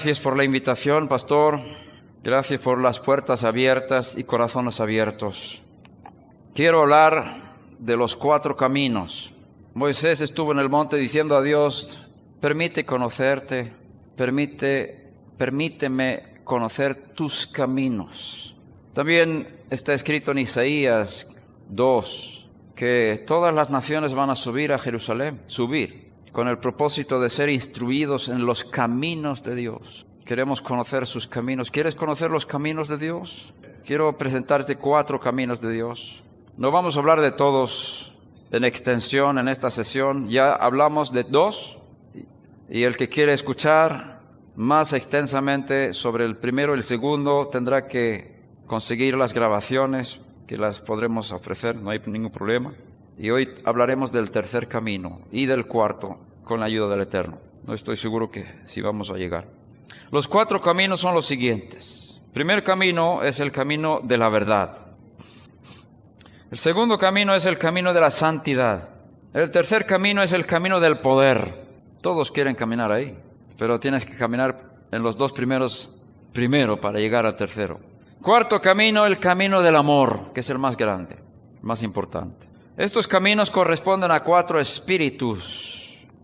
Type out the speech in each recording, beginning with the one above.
Gracias por la invitación, pastor. Gracias por las puertas abiertas y corazones abiertos. Quiero hablar de los 4 caminos. Moisés estuvo en el monte diciendo a Dios: permite conocerte, permíteme conocer tus caminos. También está escrito en Isaías 2 que todas las naciones van a subir a Jerusalén, con el propósito de ser instruidos en los caminos de Dios. Queremos conocer sus caminos. ¿Quieres conocer los caminos de Dios? Quiero presentarte 4 caminos de Dios. No vamos a hablar de todos en extensión en esta sesión. Ya hablamos de 2. Y el que quiere escuchar más extensamente sobre el primero y el segundo tendrá que conseguir las grabaciones, que las podremos ofrecer, no hay ningún problema. Y hoy hablaremos del tercer camino y del cuarto, con la ayuda del Eterno. No estoy seguro que si vamos a llegar. Los 4 caminos son los siguientes. El primer camino es el camino de la verdad. El segundo camino es el camino de la santidad. El tercer camino es el camino del poder. Todos quieren caminar ahí, pero tienes que caminar en los 2 primeros primero para llegar al tercero. Cuarto camino, el camino del amor, que es el más grande, más importante. Estos caminos corresponden a 4 espíritus.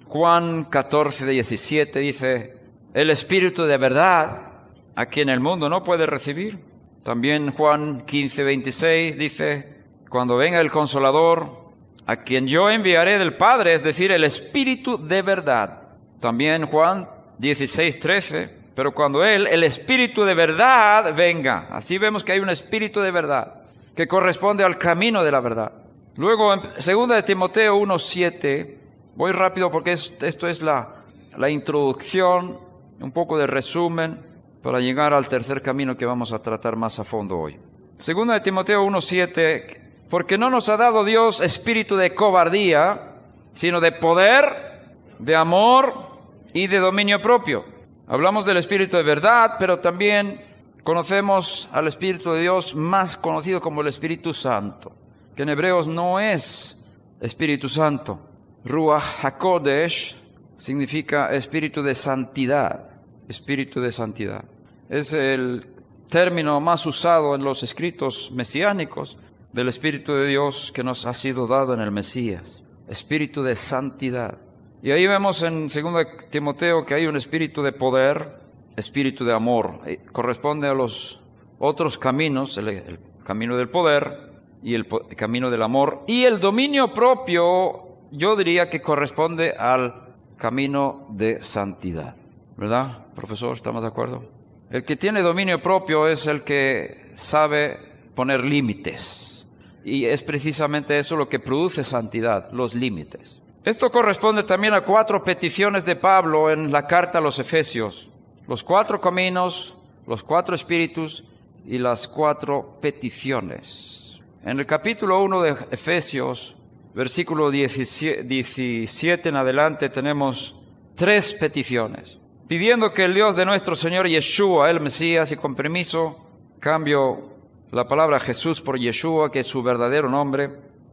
Juan 14:17 dice: el espíritu de verdad, a quien el mundo no puede recibir. También Juan 15:26 dice: cuando venga el Consolador, a quien yo enviaré del Padre, es decir, el espíritu de verdad. También Juan 16:13, pero cuando Él, el espíritu de verdad, venga. Así vemos que hay un espíritu de verdad que corresponde al camino de la verdad. Luego, en 2 de Timoteo 1:7, voy rápido porque esto es la introducción, un poco de resumen, para llegar al tercer camino que vamos a tratar más a fondo hoy. 2 de Timoteo 1:7, porque no nos ha dado Dios espíritu de cobardía, sino de poder, de amor y de dominio propio. Hablamos del espíritu de verdad, pero también conocemos al Espíritu de Dios, más conocido como el Espíritu Santo, que en hebreos no es Espíritu Santo. Ruach HaKodesh significa espíritu de santidad. Espíritu de santidad. Es el término más usado en los escritos mesiánicos del Espíritu de Dios que nos ha sido dado en el Mesías. Espíritu de santidad. Y ahí vemos en 2 Timoteo que hay un espíritu de poder, espíritu de amor. Corresponde a los otros caminos, el camino del poder y el camino del amor. Y el dominio propio, yo diría que corresponde al camino de santidad. ¿Verdad, profesor? ¿Estamos de acuerdo? El que tiene dominio propio es el que sabe poner límites. Y es precisamente eso lo que produce santidad, los límites. Esto corresponde también a 4 peticiones de Pablo en la carta a los Efesios. Los 4 caminos, los 4 espíritus y las 4 peticiones. En el capítulo 1 de Efesios, versículo 17 en adelante, tenemos 3 peticiones. Pidiendo que el Dios de nuestro Señor Yeshua, el Mesías, y con permiso, cambio la palabra Jesús por Yeshua, que es su verdadero nombre,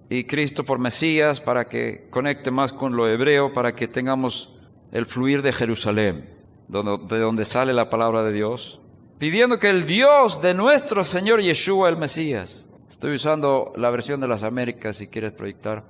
y Cristo por Mesías, para que conecte más con lo hebreo, para que tengamos el fluir de Jerusalén, de donde sale la palabra de Dios. Pidiendo que el Dios de nuestro Señor Yeshua, el Mesías, estoy usando la versión de las Américas si quieres proyectar.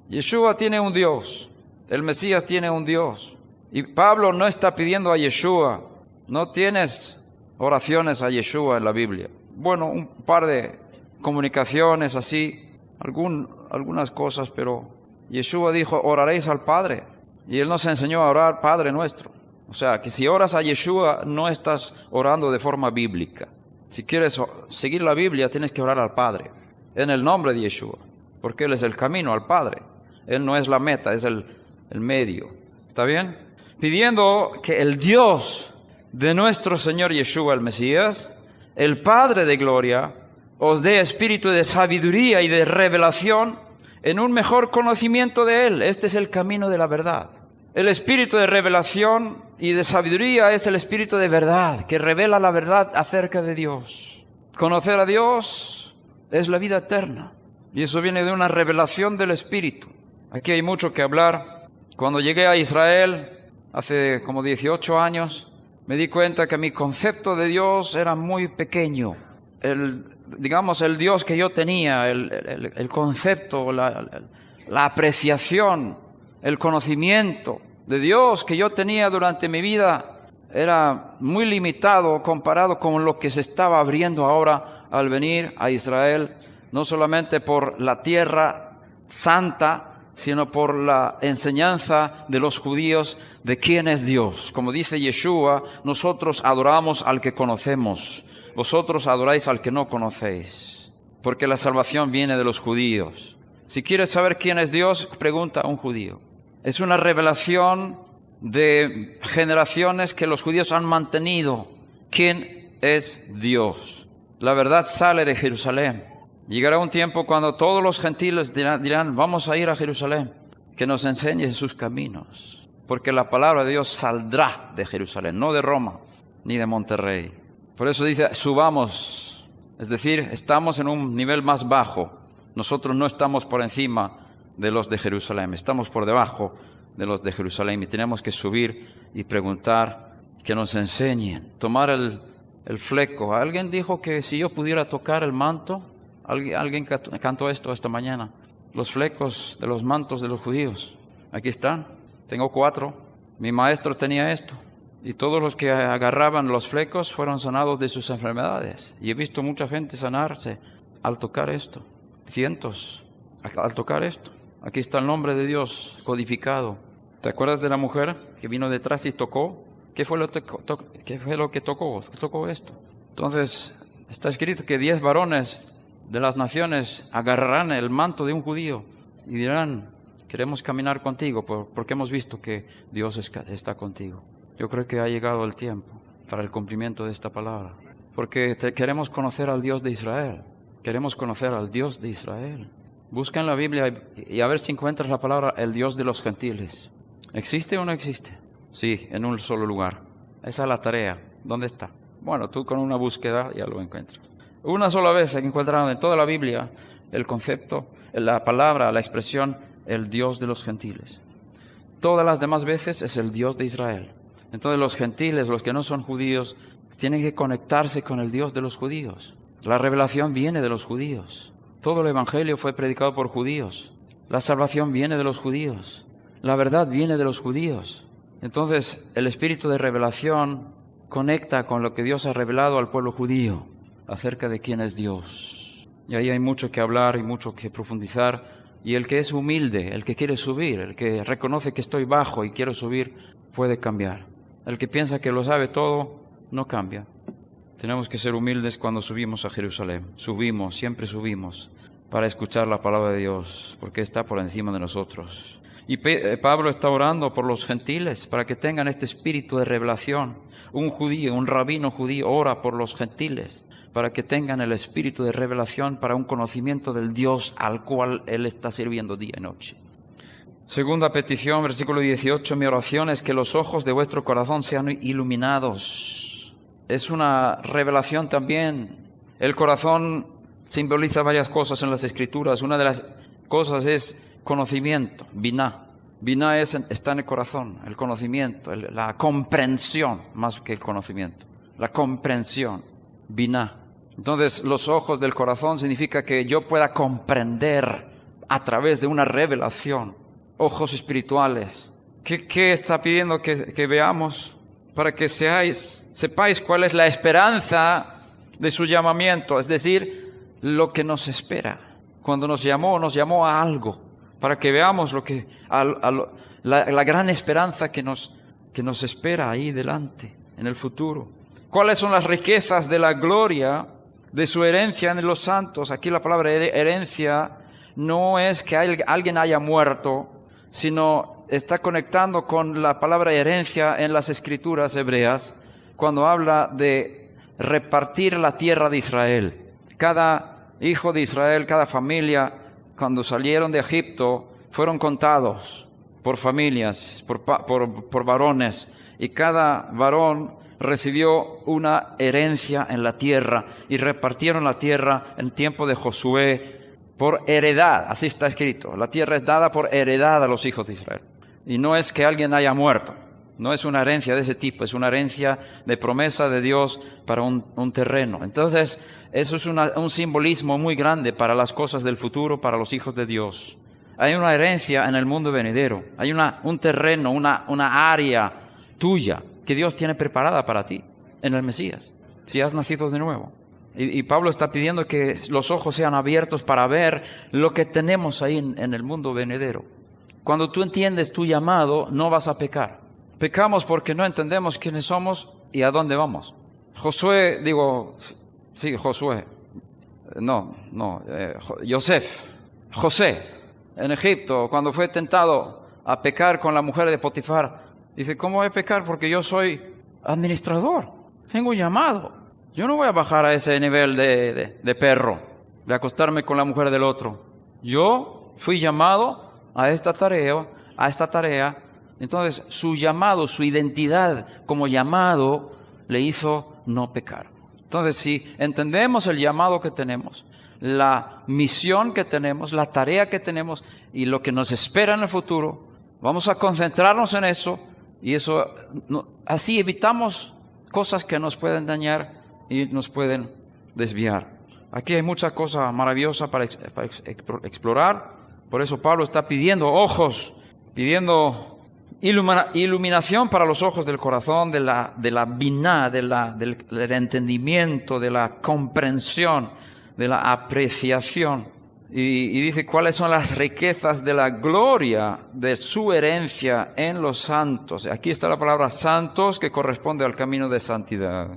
Yeshua tiene un Dios, el Mesías tiene un Dios. Y Pablo no está pidiendo a Yeshua, no tienes oraciones a Yeshua en la Biblia. Bueno, un par de comunicaciones así, algunas cosas, pero Yeshua dijo: oraréis al Padre. Y Él nos enseñó a orar Padre nuestro. O sea, que si oras a Yeshua, no estás orando de forma bíblica. Si quieres seguir la Biblia, tienes que orar al Padre, en el nombre de Yeshua, porque Él es el camino al Padre. Él no es la meta, es el medio. ¿Está bien? Pidiendo que el Dios de nuestro Señor Yeshua, el Mesías, el Padre de gloria, os dé espíritu de sabiduría y de revelación en un mejor conocimiento de Él. Este es el camino de la verdad. El espíritu de revelación y de sabiduría es el espíritu de verdad, que revela la verdad acerca de Dios. Conocer a Dios es la vida eterna, y eso viene de una revelación del espíritu. Aquí hay mucho que hablar. Cuando llegué a Israel, hace como 18 años, Me di cuenta que mi concepto de Dios era muy pequeño. El Dios que yo tenía, el concepto, la apreciación, el conocimiento de Dios que yo tenía durante mi vida era muy limitado comparado con lo que se estaba abriendo ahora al venir a Israel, no solamente por la tierra santa, sino por la enseñanza de los judíos de quién es Dios. Como dice Yeshua, nosotros adoramos al que conocemos, vosotros adoráis al que no conocéis, porque la salvación viene de los judíos. Si quieres saber quién es Dios, pregunta a un judío. Es una revelación de generaciones que los judíos han mantenido. ¿Quién es Dios? La verdad sale de Jerusalén. Llegará un tiempo cuando todos los gentiles dirán, vamos a ir a Jerusalén, que nos enseñe sus caminos. Porque la palabra de Dios saldrá de Jerusalén, no de Roma, ni de Monterrey. Por eso dice, subamos. Es decir, estamos en un nivel más bajo. Nosotros no estamos por encima de los de Jerusalén, estamos por debajo de los de Jerusalén. Y tenemos que subir y preguntar, que nos enseñen. Tomar el fleco. Alguien dijo que si yo pudiera tocar el manto, alguien cantó esto esta mañana. Los flecos de los mantos de los judíos. Aquí están. Tengo 4. Mi maestro tenía esto. Y todos los que agarraban los flecos fueron sanados de sus enfermedades. Y he visto mucha gente sanarse al tocar esto. Cientos al tocar esto. Aquí está el nombre de Dios codificado. ¿Te acuerdas de la mujer que vino detrás y tocó? ¿Qué fue lo que tocó? Tocó esto. Entonces, está escrito que 10 varones de las naciones agarrarán el manto de un judío y dirán, queremos caminar contigo porque hemos visto que Dios está contigo. Yo creo que ha llegado el tiempo para el cumplimiento de esta palabra, porque queremos conocer al Dios de Israel. Queremos conocer al Dios de Israel. Busca en la Biblia y a ver si encuentras la palabra el Dios de los gentiles. ¿Existe o no existe? Sí, en un solo lugar. Esa es la tarea. ¿Dónde está? Bueno, tú con una búsqueda ya lo encuentras. Una sola vez encontraron en toda la Biblia el concepto, la palabra, la expresión, el Dios de los gentiles. Todas las demás veces es el Dios de Israel. Entonces los gentiles, los que no son judíos, tienen que conectarse con el Dios de los judíos. La revelación viene de los judíos. Todo el evangelio fue predicado por judíos. La salvación viene de los judíos. La verdad viene de los judíos. Entonces el espíritu de revelación conecta con lo que Dios ha revelado al pueblo judío acerca de quién es Dios. Y ahí hay mucho que hablar y mucho que profundizar. Y el que es humilde, el que quiere subir, el que reconoce que estoy bajo y quiero subir, puede cambiar. El que piensa que lo sabe todo, no cambia. Tenemos que ser humildes cuando subimos a Jerusalén. Subimos, siempre subimos, para escuchar la palabra de Dios, porque está por encima de nosotros. Y Pablo está orando por los gentiles, para que tengan este espíritu de revelación. Un judío, un rabino judío, ora por los gentiles, para que tengan el espíritu de revelación para un conocimiento del Dios al cual él está sirviendo día y noche. Segunda petición, versículo 18, mi oración es que los ojos de vuestro corazón sean iluminados. Es una revelación también. El corazón simboliza varias cosas en las Escrituras. Una de las cosas es conocimiento, biná. Biná está en el corazón, el conocimiento, la comprensión, más que el conocimiento. La comprensión, biná. Entonces, los ojos del corazón significa que yo pueda comprender a través de una revelación. Ojos espirituales. ¿Qué está pidiendo que veamos? Para que sepáis cuál es la esperanza de su llamamiento, es decir, lo que nos espera. Cuando nos llamó a algo, para que veamos la gran esperanza que nos espera ahí delante, en el futuro. ¿Cuáles son las riquezas de la gloria de su herencia en los santos? Aquí la palabra herencia no es que alguien haya muerto, sino está conectando con la palabra herencia en las Escrituras hebreas, cuando habla de repartir la tierra de Israel. Cada hijo de Israel, cada familia, cuando salieron de Egipto, fueron contados por familias, por varones, y cada varón recibió una herencia en la tierra, y repartieron la tierra en tiempo de Josué por heredad. Así está escrito. La tierra es dada por heredad a los hijos de Israel. Y no es que alguien haya muerto. No es una herencia de ese tipo, es una herencia de promesa de Dios para un terreno. Entonces, eso es un simbolismo muy grande para las cosas del futuro, para los hijos de Dios. Hay una herencia en el mundo venidero. Hay un terreno, una área tuya que Dios tiene preparada para ti en el Mesías, si has nacido de nuevo. Y Pablo está pidiendo que los ojos sean abiertos para ver lo que tenemos ahí en el mundo venidero. Cuando tú entiendes tu llamado, no vas a pecar. Pecamos porque no entendemos quiénes somos y a dónde vamos. José José, en Egipto, cuando fue tentado a pecar con la mujer de Potifar, dice, ¿cómo voy a pecar? Porque yo soy administrador, tengo un llamado. Yo no voy a bajar a ese nivel de perro, de acostarme con la mujer del otro. Yo fui llamado a esta tarea. Entonces, su llamado, su identidad como llamado, le hizo no pecar. Entonces, si entendemos el llamado que tenemos, la misión que tenemos, la tarea que tenemos y lo que nos espera en el futuro, vamos a concentrarnos en eso y así evitamos cosas que nos pueden dañar y nos pueden desviar. Aquí hay mucha cosa maravillosa para explorar. Por eso Pablo está pidiendo ojos, pidiendo iluminación para los ojos del corazón, de la biná, del entendimiento, de la comprensión, de la apreciación. Y dice cuáles son las riquezas de la gloria de su herencia en los santos. Aquí está la palabra santos, que corresponde al camino de santidad.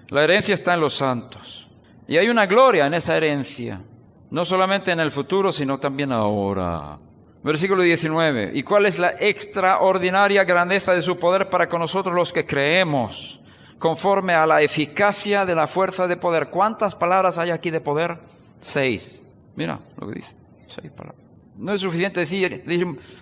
La herencia está en los santos. Y hay una gloria en esa herencia, no solamente en el futuro, sino también ahora. Versículo 19. ¿Y cuál es la extraordinaria grandeza de su poder para con nosotros los que creemos, conforme a la eficacia de la fuerza de poder? ¿Cuántas palabras hay aquí de poder? 6. Mira lo que dice. 6 palabras. No es suficiente decir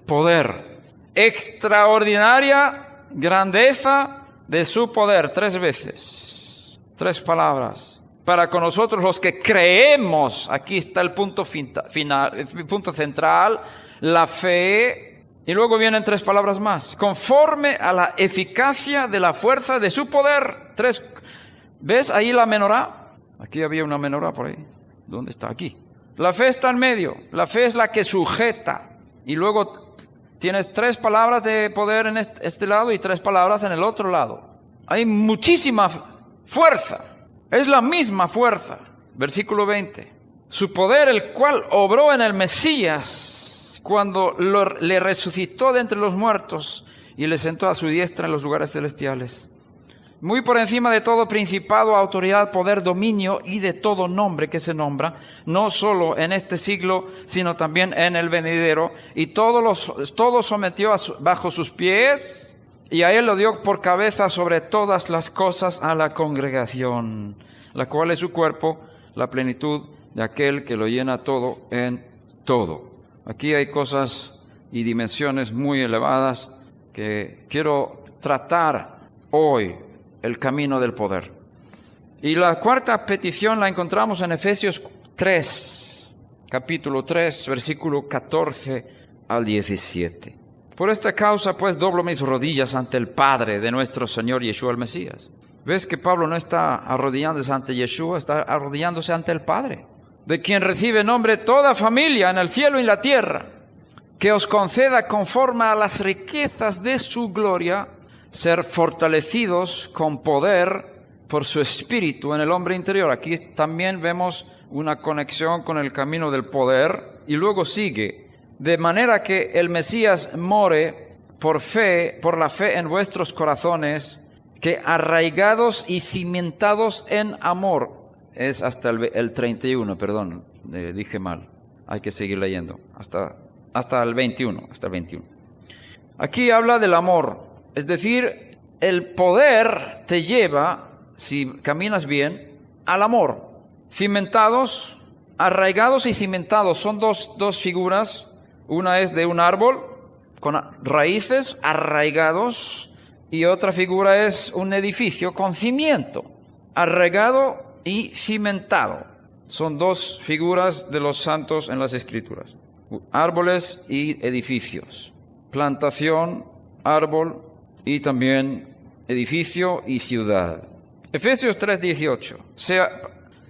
poder. Extraordinaria grandeza de su poder. 3 veces. 3 palabras. Para con nosotros los que creemos. Aquí está el punto final, el punto central. La fe, y luego vienen 3 palabras más, conforme a la eficacia de la fuerza de su poder. 3, ¿ves ahí la menorá? Aquí había una menorá por ahí. ¿Dónde está? Aquí. La fe está en medio, la fe es la que sujeta, y luego tienes 3 palabras de poder en este lado y 3 palabras en el otro lado. Hay muchísima fuerza, es la misma fuerza. Versículo 20. Su poder, el cual obró en el Mesías, cuando le resucitó de entre los muertos y le sentó a su diestra en los lugares celestiales. Muy por encima de todo principado, autoridad, poder, dominio y de todo nombre que se nombra, no solo en este siglo, sino también en el venidero. Y todo sometió bajo sus pies, y a él lo dio por cabeza sobre todas las cosas a la congregación, la cual es su cuerpo, la plenitud de aquel que lo llena todo en todo. Aquí hay cosas y dimensiones muy elevadas que quiero tratar hoy, el camino del poder. Y la cuarta petición la encontramos en Efesios 3, capítulo 3, versículo 14 al 17. Por esta causa, pues, doblo mis rodillas ante el Padre de nuestro Señor Yeshua el Mesías. ¿Ves que Pablo no está arrodillándose ante Yeshua, está arrodillándose ante el Padre? De quien recibe nombre toda familia en el cielo y en la tierra, que os conceda conforme a las riquezas de su gloria, ser fortalecidos con poder por su espíritu en el hombre interior. Aquí también vemos una conexión con el camino del poder, y luego sigue, de manera que el Mesías more por la fe en vuestros corazones, que arraigados y cimentados en amor. Es hasta el 31, perdón, dije mal. Hay que seguir leyendo. Hasta el 21. Aquí habla del amor. Es decir, el poder te lleva, si caminas bien, al amor. Cimentados, arraigados y cimentados. Son dos figuras. Una es de un árbol con raíces, arraigados. Y otra figura es un edificio con cimiento. Arraigado y cimentado. Son 2 figuras de los santos en las Escrituras. Árboles y edificios. Plantación, árbol y también edificio y ciudad. Efesios 3:18.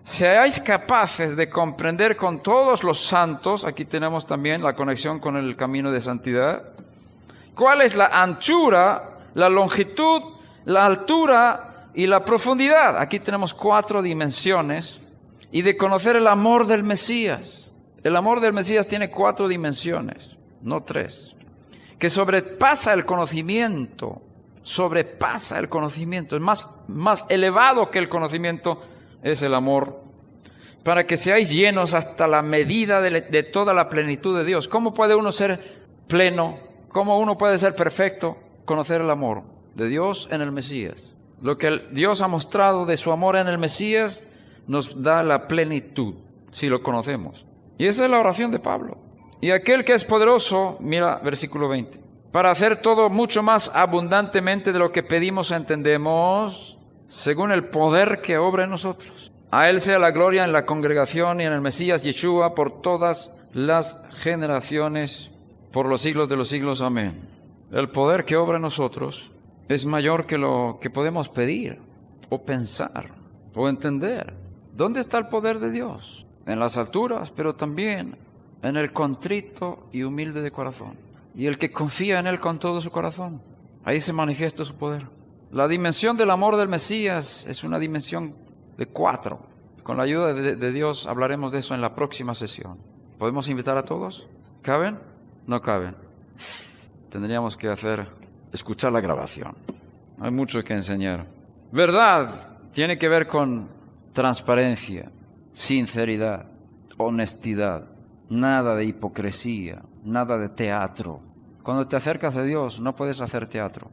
Seáis capaces de comprender con todos los santos, aquí tenemos también la conexión con el camino de santidad, cuál es la anchura, la longitud, la altura y la profundidad. Aquí tenemos 4 dimensiones. Y de conocer el amor del Mesías. El amor del Mesías tiene 4 dimensiones, no 3. Que sobrepasa el conocimiento. Es más elevado que el conocimiento es el amor. Para que seáis llenos hasta la medida de toda la plenitud de Dios. ¿Cómo puede uno ser pleno? ¿Cómo uno puede ser perfecto? Conocer el amor de Dios en el Mesías. Lo que Dios ha mostrado de su amor en el Mesías nos da la plenitud, si lo conocemos. Y esa es la oración de Pablo. Y aquel que es poderoso, mira versículo 20, para hacer todo mucho más abundantemente de lo que pedimos o entendemos, según el poder que obra en nosotros. A Él sea la gloria en la congregación y en el Mesías Yeshua por todas las generaciones, por los siglos de los siglos. Amén. El poder que obra en nosotros es mayor que lo que podemos pedir, o pensar, o entender. ¿Dónde está el poder de Dios? En las alturas, pero también en el contrito y humilde de corazón. Y el que confía en Él con todo su corazón. Ahí se manifiesta su poder. La dimensión del amor del Mesías es una dimensión de 4. Con la ayuda de Dios hablaremos de eso en la próxima sesión. ¿Podemos invitar a todos? ¿Caben? No caben. Tendríamos que escuchar la grabación. Hay mucho que enseñar. Verdad tiene que ver con transparencia, sinceridad, honestidad, nada de hipocresía, nada de teatro. Cuando te acercas a Dios no puedes hacer teatro.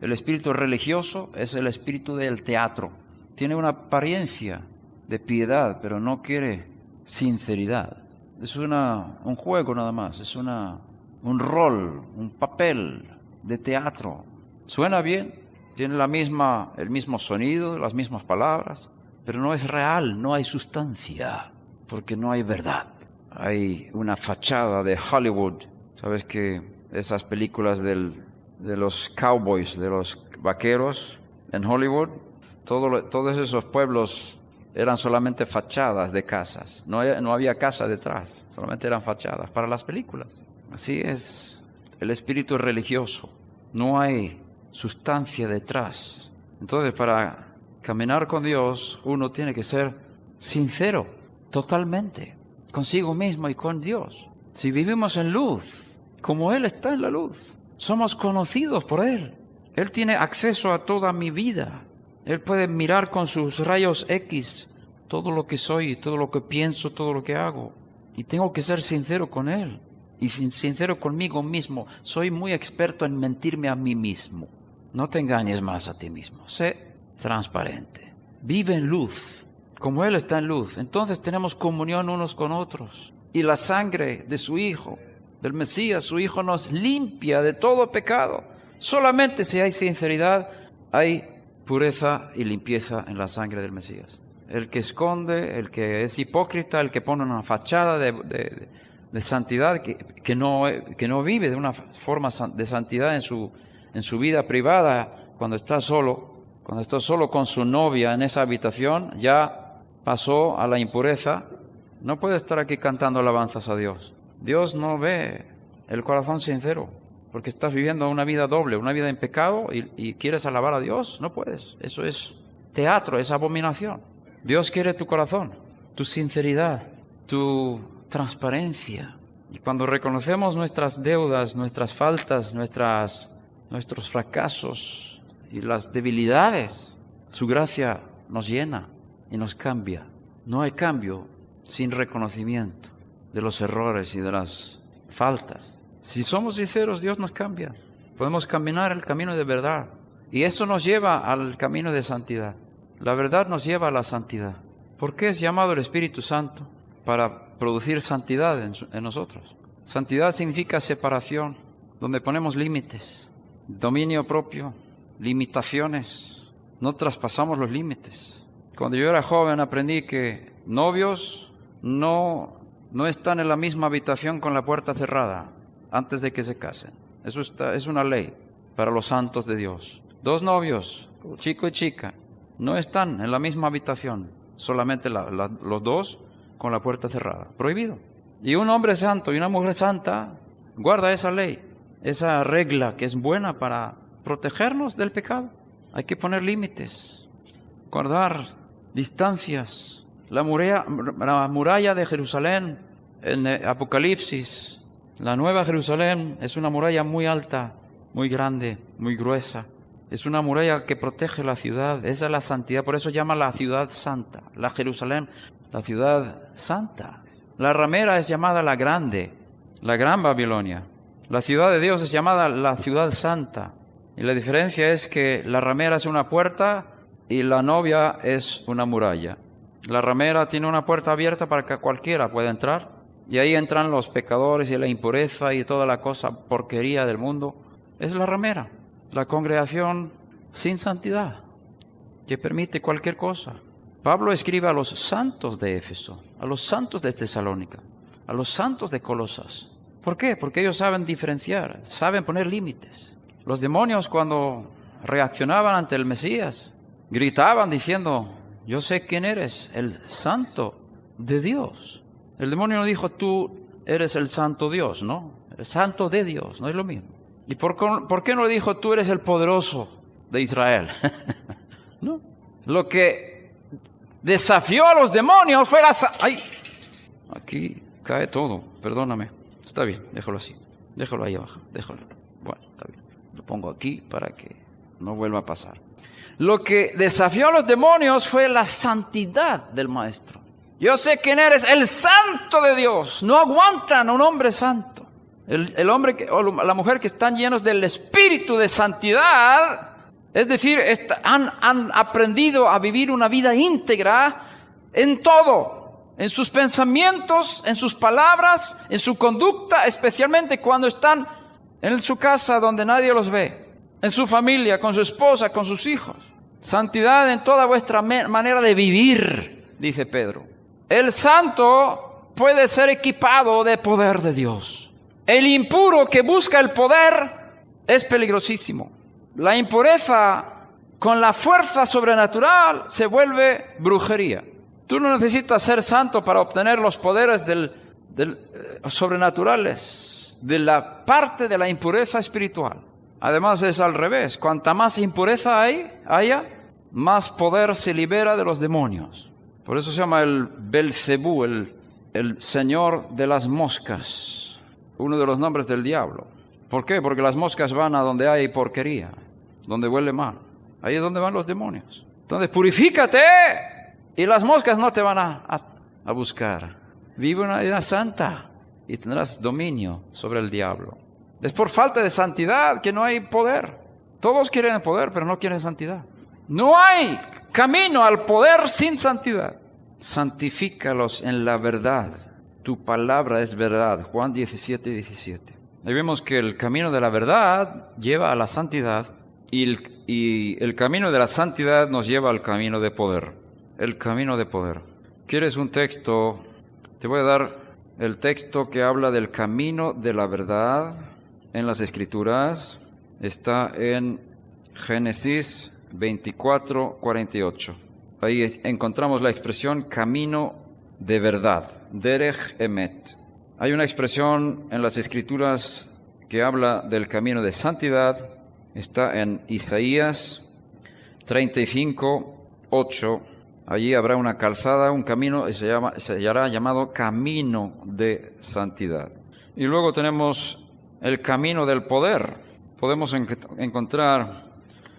El espíritu religioso es el espíritu del teatro. Tiene una apariencia de piedad, pero no quiere sinceridad. Es un juego nada más, es un rol, un papel de teatro. Suena bien, tiene el mismo sonido, las mismas palabras, pero no es real, no hay sustancia, porque no hay verdad. Hay una fachada de Hollywood. ¿Sabes que esas películas de los cowboys, de los vaqueros en Hollywood, todos esos pueblos eran solamente fachadas de casas? No había casa detrás, solamente eran fachadas para las películas. Así es el espíritu religioso. No hay sustancia detrás. Entonces, para caminar con Dios, uno tiene que ser sincero, totalmente, consigo mismo y con Dios. Si vivimos en luz, como Él está en la luz, somos conocidos por Él. Él tiene acceso a toda mi vida. Él puede mirar con sus rayos X todo lo que soy, todo lo que pienso, todo lo que hago. Y tengo que ser sincero con Él. Y sincero conmigo mismo. Soy muy experto en mentirme a mí mismo. No te engañes más a ti mismo. Sé transparente. Vive en luz, como Él está en luz. Entonces tenemos comunión unos con otros. Y la sangre de su Hijo, del Mesías, su Hijo, nos limpia de todo pecado. Solamente si hay sinceridad, hay pureza y limpieza en la sangre del Mesías. El que esconde, el que es hipócrita, el que pone una fachada de santidad, que no vive de una forma de santidad en su vida privada, cuando está solo con su novia en esa habitación, ya pasó a la impureza. No puede estar aquí cantando alabanzas a Dios. Dios no ve el corazón sincero, porque estás viviendo una vida doble, una vida en pecado y quieres alabar a Dios. No puedes. Eso es teatro, es abominación. Dios quiere tu corazón, tu sinceridad, tu transparencia. Y cuando reconocemos nuestras deudas, nuestras faltas, nuestros fracasos y las debilidades, su gracia nos llena y nos cambia. No hay cambio sin reconocimiento de los errores y de las faltas. Si somos sinceros, Dios nos cambia. Podemos caminar el camino de verdad. Y eso nos lleva al camino de santidad. La verdad nos lleva a la santidad. ¿Por qué es llamado el Espíritu Santo? Para producir santidad en nosotros. Santidad significa separación, donde ponemos límites, dominio propio, limitaciones. No traspasamos los límites. Cuando yo era joven aprendí que novios no están en la misma habitación con la puerta cerrada antes de que se casen. Eso es una ley. para los santos de Dios. Dos novios, chico y chica, no están en la misma habitación, solamente los dos con la puerta cerrada. Prohibido. Y un hombre santo y una mujer santa guarda esa ley, esa regla que es buena para protegernos del pecado. Hay que poner límites, guardar distancias. La muralla de Jerusalén en Apocalipsis, la Nueva Jerusalén, es una muralla muy alta, muy grande, muy gruesa. Es una muralla que protege la ciudad. Esa es la santidad, por eso llama la ciudad santa. La Jerusalén, la ciudad santa. La ramera es llamada la grande, la gran Babilonia. La ciudad de Dios es llamada la ciudad santa. Y la diferencia es que la ramera es una puerta y la novia es una muralla. La ramera tiene una puerta abierta para que cualquiera pueda entrar. Y ahí entran los pecadores y la impureza y toda la cosa porquería del mundo. Es la ramera, la congregación sin santidad, que permite cualquier cosa. Pablo escribe a los santos de Éfeso, a los santos de Tesalónica, a los santos de Colosas. ¿Por qué? Porque ellos saben diferenciar, saben poner límites. Los demonios, cuando reaccionaban ante el Mesías, gritaban diciendo: yo sé quién eres, el santo de Dios. El demonio no dijo: tú eres el santo Dios, no, el santo de Dios, no es lo mismo. ¿Y por qué no le dijo: tú eres el poderoso de Israel? No. Lo que desafió a los demonios fue ¡ay! Aquí cae todo, perdóname. Está bien, déjalo así. Déjalo ahí abajo, déjalo. Bueno, está bien. Lo pongo aquí para que no vuelva a pasar. Lo que desafió a los demonios fue la santidad del Maestro. Yo sé quién eres, el santo de Dios. No aguantan a un hombre santo. El hombre o la mujer que están llenos del espíritu de santidad, es decir, han aprendido a vivir una vida íntegra en todo, en sus pensamientos, en sus palabras, en su conducta, especialmente cuando están en su casa donde nadie los ve, en su familia, con su esposa, con sus hijos. Santidad en toda vuestra manera de vivir, dice Pedro. El santo puede ser equipado de poder de Dios. El impuro que busca el poder es peligrosísimo. La impureza con la fuerza sobrenatural se vuelve brujería. Tú no necesitas ser santo para obtener los poderes sobrenaturales de la parte de la impureza espiritual. Además es al revés. Cuanta más impureza haya, más poder se libera de los demonios. Por eso se llama el Belcebú, el señor de las moscas, uno de los nombres del diablo. ¿Por qué? Porque las moscas van a donde hay porquería, donde huele mal. Ahí es donde van los demonios. Entonces, purifícate y las moscas no te van a buscar. Vive una vida santa y tendrás dominio sobre el diablo. Es por falta de santidad que no hay poder. Todos quieren el poder, pero no quieren santidad. No hay camino al poder sin santidad. Santifícalos en la verdad. Tu palabra es verdad. Juan 17:17. Ahí vemos que el camino de la verdad lleva a la santidad y el camino de la santidad nos lleva al camino de poder. El camino de poder. ¿Quieres un texto? Te voy a dar el texto que habla del camino de la verdad en las Escrituras. Está en Génesis 24:48. Ahí encontramos la expresión camino de verdad. Derech Emet. Hay una expresión en las Escrituras que habla del camino de santidad. Está en Isaías 35:8. Allí habrá una calzada, un camino, se hará llamado camino de santidad. Y luego tenemos el camino del poder. Podemos encontrar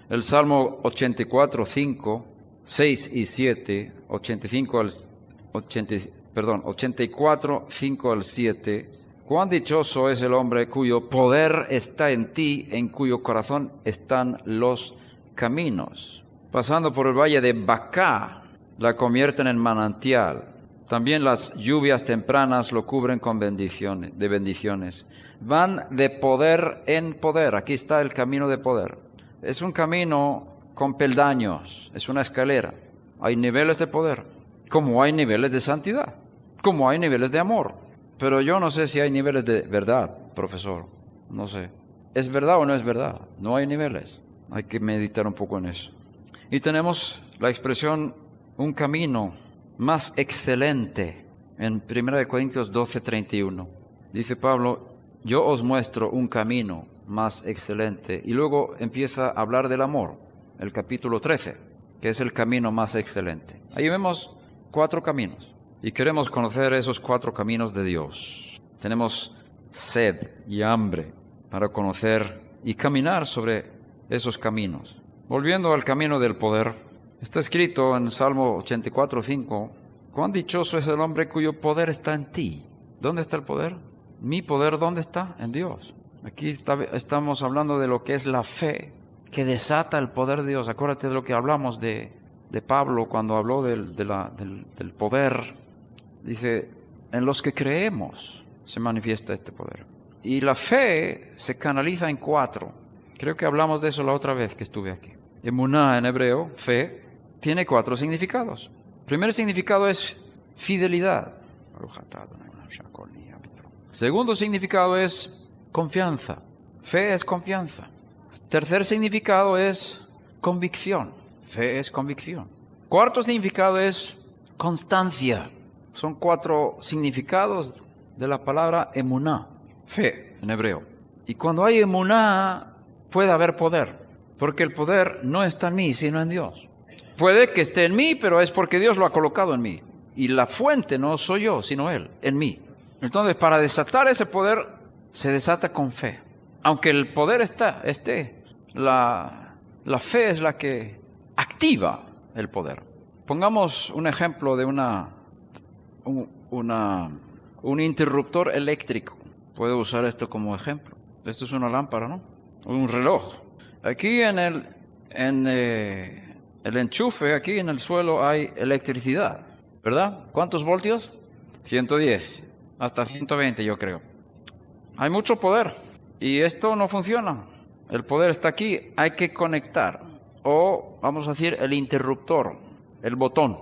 el Salmo 84:5, 6 y 7, 84:5 al 7. Cuán dichoso es el hombre cuyo poder está en ti, en cuyo corazón están los caminos. Pasando por el valle de Bacá, la convierten en manantial. También las lluvias tempranas lo cubren con bendiciones. Van de poder en poder. Aquí está el camino de poder. Es un camino con peldaños, es una escalera. Hay niveles de poder, como hay niveles de santidad, como hay niveles de amor. Pero yo no sé si hay niveles de verdad, profesor. No sé. ¿Es verdad o no es verdad? No hay niveles. Hay que meditar un poco en eso. Y tenemos la expresión un camino más excelente en 1 Corintios 12:31. Dice Pablo, yo os muestro un camino más excelente. Y luego empieza a hablar del amor, el capítulo 13, que es el camino más excelente. Ahí vemos 4 caminos y queremos conocer esos 4 caminos de Dios. Tenemos sed y hambre para conocer y caminar sobre esos caminos. Volviendo al camino del poder, está escrito en Salmo 84:5, cuán dichoso es el hombre cuyo poder está en ti. ¿Dónde está el poder? Mi poder, ¿dónde está? En Dios. Aquí estamos hablando de lo que es la fe, que desata el poder de Dios. Acuérdate de lo que hablamos de Pablo cuando habló del poder. Dice, en los que creemos se manifiesta este poder. Y la fe se canaliza en 4. Creo que hablamos de eso la otra vez que estuve aquí. Emuná en hebreo, fe, tiene 4 significados. El primer significado es fidelidad. Segundo significado es confianza. Fe es confianza. Tercer significado es convicción. Fe es convicción. Cuarto significado es constancia. Son 4 significados de la palabra emuná, fe en hebreo. Y cuando hay emuná, puede haber poder, porque el poder no está en mí, sino en Dios. Puede que esté en mí, pero es porque Dios lo ha colocado en mí. Y la fuente no soy yo, sino Él, en mí. Entonces, para desatar ese poder, se desata con fe. Aunque el poder esté, la fe es la que activa el poder. Pongamos un ejemplo de un interruptor eléctrico. Puedo usar esto como ejemplo. Esto es una lámpara, ¿no? Un reloj. Aquí en el enchufe, aquí en el suelo hay electricidad, ¿verdad? ¿Cuántos voltios? 110, hasta 120 yo creo. Hay mucho poder y esto no funciona. El poder está aquí, hay que conectar. O vamos a decir el interruptor, el botón,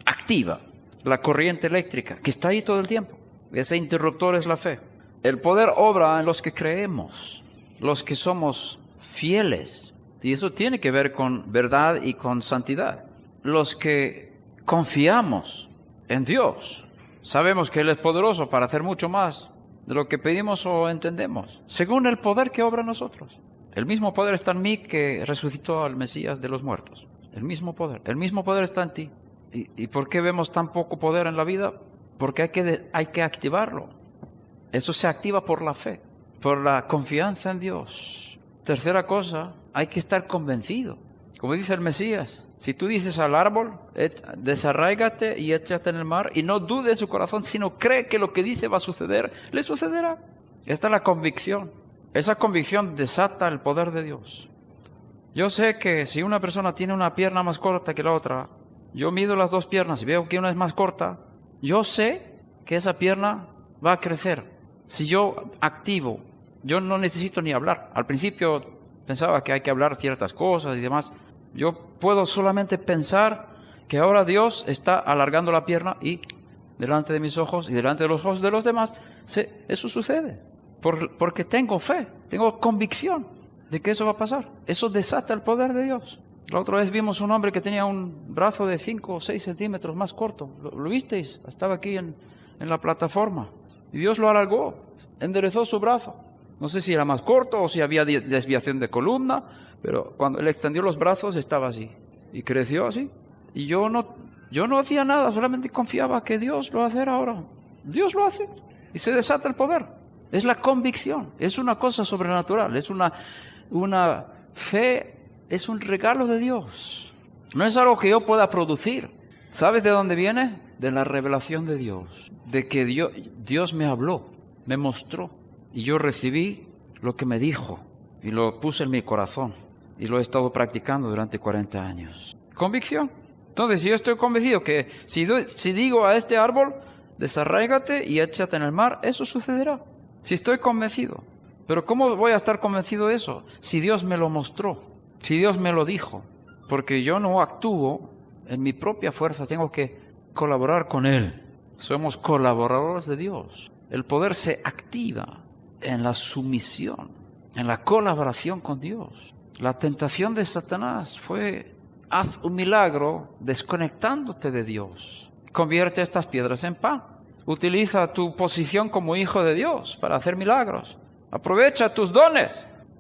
activa la corriente eléctrica que está ahí todo el tiempo. Ese interruptor es la fe. El poder obra en los que creemos, los que somos fieles. Y eso tiene que ver con verdad y con santidad. Los que confiamos en Dios. Sabemos que Él es poderoso para hacer mucho más de lo que pedimos o entendemos, según el poder que obra en nosotros. El mismo poder está en mí que resucitó al Mesías de los muertos. El mismo poder está en ti. ¿Y por qué vemos tan poco poder en la vida? Porque hay que activarlo. Eso se activa por la fe, por la confianza en Dios. Tercera cosa, hay que estar convencido. Como dice el Mesías, si tú dices al árbol, desarráigate y échate en el mar, y no dude en su corazón, sino cree que lo que dice va a suceder, le sucederá. Esta es la convicción. Esa convicción desata el poder de Dios. Yo sé que si una persona tiene una pierna más corta que la otra, yo mido las 2 piernas y veo que una es más corta, yo sé que esa pierna va a crecer. Si yo activo, yo no necesito ni hablar. Al principio pensaba que hay que hablar ciertas cosas y demás. Yo puedo solamente pensar que ahora Dios está alargando la pierna y delante de mis ojos y delante de los ojos de los demás, eso sucede. Porque tengo fe, tengo convicción de que eso va a pasar. Eso desata el poder de Dios. La otra vez vimos un hombre que tenía un brazo de 5 o 6 centímetros más corto. ¿Lo visteis? Estaba aquí en la plataforma. Y Dios lo alargó, enderezó su brazo. No sé si era más corto o si había desviación de columna, pero cuando él extendió los brazos estaba así. Y creció así. Y yo no hacía nada, solamente confiaba que Dios lo va a hacer ahora. Dios lo hace. Y se desata el poder. Es la convicción. Es una cosa sobrenatural. Es una fe. Es un regalo de Dios. No es algo que yo pueda producir. ¿Sabes de dónde viene? De la revelación de Dios. De que Dios me habló, me mostró. Y yo recibí lo que me dijo. Y lo puse en mi corazón. Y lo he estado practicando durante 40 años. Convicción. Entonces, yo estoy convencido que si digo a este árbol, desarráigate y échate en el mar, eso sucederá. Si estoy convencido. Pero ¿cómo voy a estar convencido de eso? Si Dios me lo mostró. Si Dios me lo dijo, porque yo no actúo en mi propia fuerza, tengo que colaborar con Él. Somos colaboradores de Dios. El poder se activa en la sumisión en la colaboración con Dios. La tentación de Satanás fue: haz un milagro desconectándote de Dios. Convierte estas piedras en pan. Utiliza tu posición como hijo de Dios para hacer milagros. Aprovecha tus dones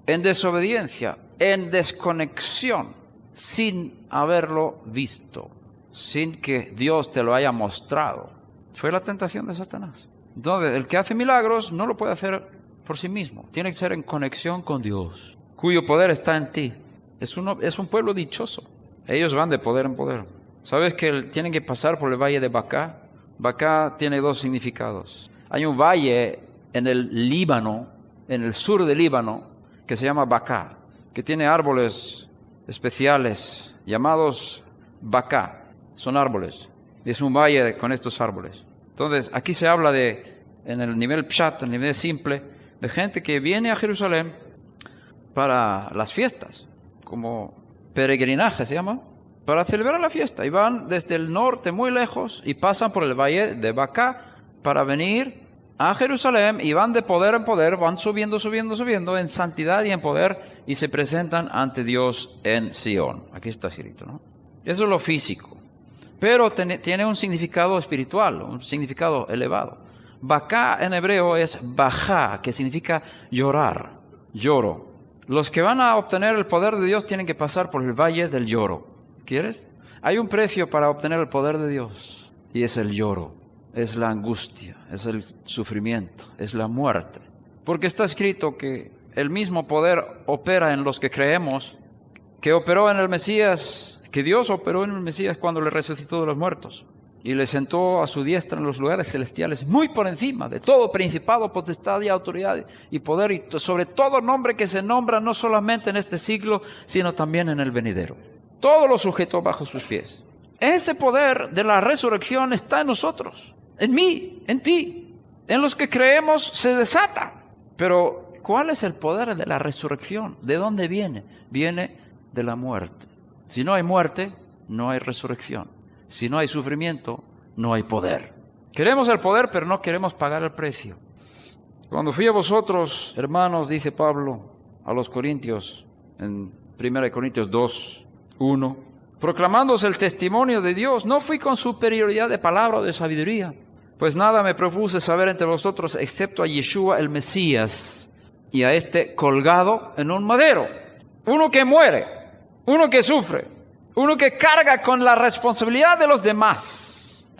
en desobediencia, en desconexión, sin haberlo visto, sin que Dios te lo haya mostrado. Fue la tentación de Satanás. Entonces, el que hace milagros no lo puede hacer por sí mismo. Tiene que ser en conexión con Dios, cuyo poder está en ti. Es un pueblo dichoso. Ellos van de poder en poder. ¿Sabes que tienen que pasar por el valle de Bacá? Bacá tiene dos significados. Hay un valle en el Líbano, en el sur del Líbano, que se llama Bacá, que tiene árboles especiales llamados Bacá. Son árboles. Es un valle con estos árboles. Entonces, aquí se habla en el nivel pshat, en el nivel simple, de gente que viene a Jerusalén para las fiestas, como peregrinaje se llama, para celebrar la fiesta. Y van desde el norte muy lejos y pasan por el valle de Bacá para venir a Jerusalén, y van de poder en poder, van subiendo en santidad y en poder, y se presentan ante Dios en Sion. Aquí está escrito, ¿no? Eso es lo físico. Pero tiene un significado espiritual, un significado elevado. Bacá en hebreo es bajá, que significa llorar, lloro. Los que van a obtener el poder de Dios tienen que pasar por el valle del lloro. ¿Quieres? Hay un precio para obtener el poder de Dios, y es el lloro, es la angustia, es el sufrimiento, es la muerte. Porque está escrito que el mismo poder opera en los que creemos, que operó en el Mesías, que Dios operó en el Mesías cuando le resucitó de los muertos y le sentó a su diestra en los lugares celestiales, muy por encima de todo principado, potestad y autoridad y poder, y sobre todo nombre que se nombra no solamente en este siglo, sino también en el venidero. Todo lo sujetó bajo sus pies. Ese poder de la resurrección está en nosotros, en mí, en ti. En los que creemos se desata. Pero, ¿cuál es el poder de la resurrección? ¿De dónde viene? Viene de la muerte. Si no hay muerte, no hay resurrección. Si no hay sufrimiento, no hay poder. Queremos el poder, pero no queremos pagar el precio. Cuando fui a vosotros, hermanos, dice Pablo a los Corintios, en 1 Corintios 2, 1, proclamándoos el testimonio de Dios, no fui con superioridad de palabra o de sabiduría, pues nada me propuse saber entre vosotros excepto a Yeshua el Mesías y a este colgado en un madero. Uno que muere, uno que sufre, uno que carga con la responsabilidad de los demás.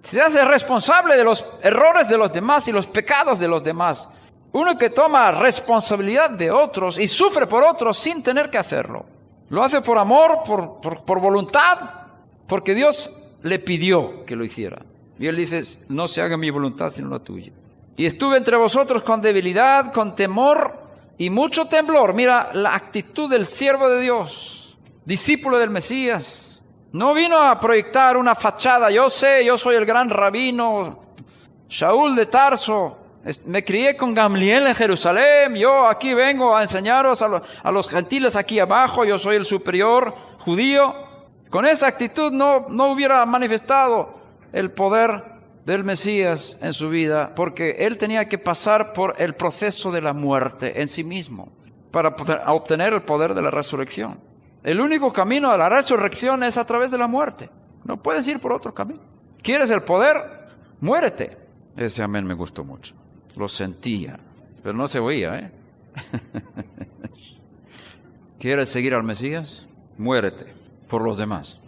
Se hace responsable de los errores de los demás y los pecados de los demás. Uno que toma responsabilidad de otros y sufre por otros sin tener que hacerlo. Lo hace por amor, por voluntad, porque Dios le pidió que lo hiciera. Y él dice, no se haga mi voluntad sino la tuya. Y estuve entre vosotros con debilidad, con temor y mucho temblor. Mira la actitud del siervo de Dios, discípulo del Mesías. No vino a proyectar una fachada. Yo soy el gran rabino, Shaul de Tarso. Me crié con Gamliel en Jerusalén. Yo aquí vengo a enseñaros a los gentiles aquí abajo. Yo soy el superior judío. Con esa actitud no hubiera manifestado el poder del Mesías en su vida, porque él tenía que pasar por el proceso de la muerte en sí mismo para poder obtener el poder de la resurrección. El único camino a la resurrección es a través de la muerte. No puedes ir por otro camino. ¿Quieres el poder? Muérete. Ese amén me gustó mucho. Lo sentía, pero no se oía, ¿eh? ¿Quieres seguir al Mesías? Muérete por los demás.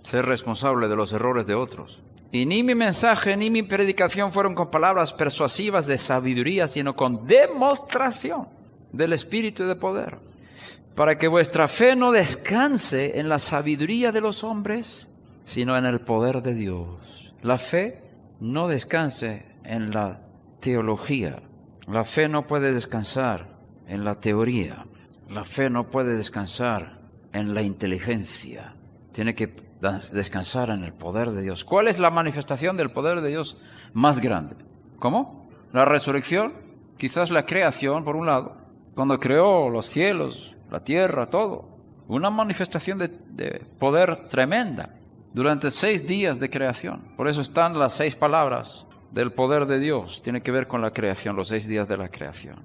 Ser responsable de los errores de otros. Y ni mi mensaje ni mi predicación fueron con palabras persuasivas de sabiduría, sino con demostración del Espíritu y de poder, para que vuestra fe no descanse en la sabiduría de los hombres, sino en el poder de Dios. La fe no descanse en la teología. La fe no puede descansar en la teoría. La fe no puede descansar en la inteligencia. Tiene que descansar en el poder de Dios. ¿Cuál es la manifestación del poder de Dios más grande? ¿Cómo? La resurrección, quizás la creación, por un lado, cuando creó los cielos, la tierra, todo. Una manifestación de poder tremenda durante 6 días de creación. Por eso están las 6 palabras del poder de Dios. Tiene que ver con la creación, los 6 días de la creación.